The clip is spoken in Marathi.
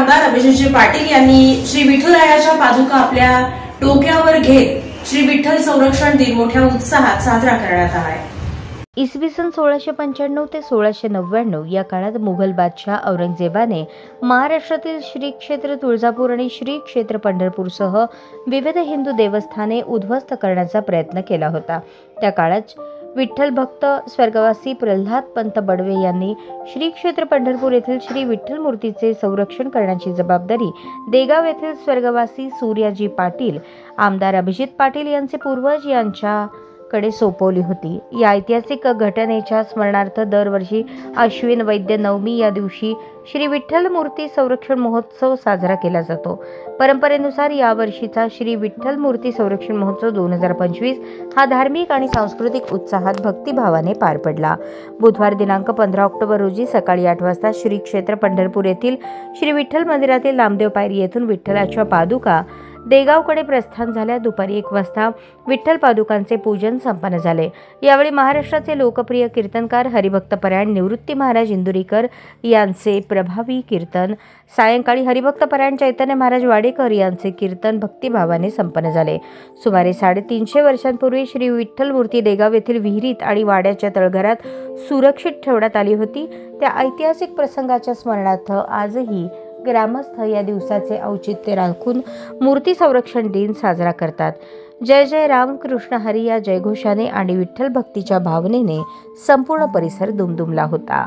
आमदार अभिजितजी पाटील यांनी श्री विठुरायाच्या पादुका आपल्या डोक्यावर घेत श्री विठ्ठल संरक्षण दिन मोठ्या उत्साहात साजरा करण्यात आला आहे। इसवी सन 1695 ते 1699 या काळात मुघल बादशाह औरंगजेबाने महाराष्ट्रातील श्री क्षेत्र तुळजापूर आणि श्री क्षेत्र पंढरपूरसह विविध हिंदू देवस्थाने उद्ध्वस्त करण्याचा प्रयत्न केला होता। त्या काळात विठ्ठल भक्त स्वर्गवासी प्रल्हाद पंत बडवे यांनी श्री क्षेत्र पंढरपूर येथील श्री विठ्ठल मूर्तीचे संरक्षण करण्याची जबाबदारी देगाव येथील स्वर्गवासी सूर्याजी पाटील, आमदार अभिजित पाटील यांचे पूर्वज यांच्याकडे सोपवली होती। या ऐतिहासिक घटनेच्या स्मरणार्थ दरवर्षी अश्विन वैद्य नवमी या दिवशी श्री विठ्ठल मूर्ती संरक्षण महोत्सव साजरा केला जातो। परंपरेनुसार यावर्षीचा श्री विठ्ठल मूर्ती संरक्षण महोत्सव 2025 हा धार्मिक आणि सांस्कृतिक उत्साहात भक्तिभावाने पार पडला। बुधवार दिनांक 15 ऑक्टोबर रोजी सकाळी 8 वाजता श्री क्षेत्र पंढरपूर येथील श्री विठ्ठल मंदिरातील नामदेव पायरी येथून विठ्ठलाच्या पादुका देगावकडे प्रस्थान झाल्या। दुपारी 1 वाजता विठ्ठल पादुकांचे पूजन संपन्न झाले। यावेळी महाराष्ट्राचे लोकप्रिय कीर्तनकार हरिभक्तपरायण निवृत्ती महाराज इंदुरीकर यांचे प्रभावी कीर्तन, सायंकाळी हरिभक्तपरायण चैतन्य महाराज वाडेकर यांचे कीर्तन भक्तिभावाने संपन्न झाले। सुमारे 350 वर्षांपूर्वी श्री विठ्ठल मूर्ती देगाव येथील विहिरीत आणि वाड्याच्या तळघरात सुरक्षित ठेवण्यात आली होती। त्या ऐतिहासिक प्रसंगाच्या स्मरणार्थ आजही ग्रामस्थ या दिवसाचे औचित्य राखून मूर्ती संरक्षण दिन साजरा करतात। जय जय राम कृष्ण हरी या जयघोषाने आणि विठ्ठल भक्तीच्या भावनेने संपूर्ण परिसर दुमदुमला होता।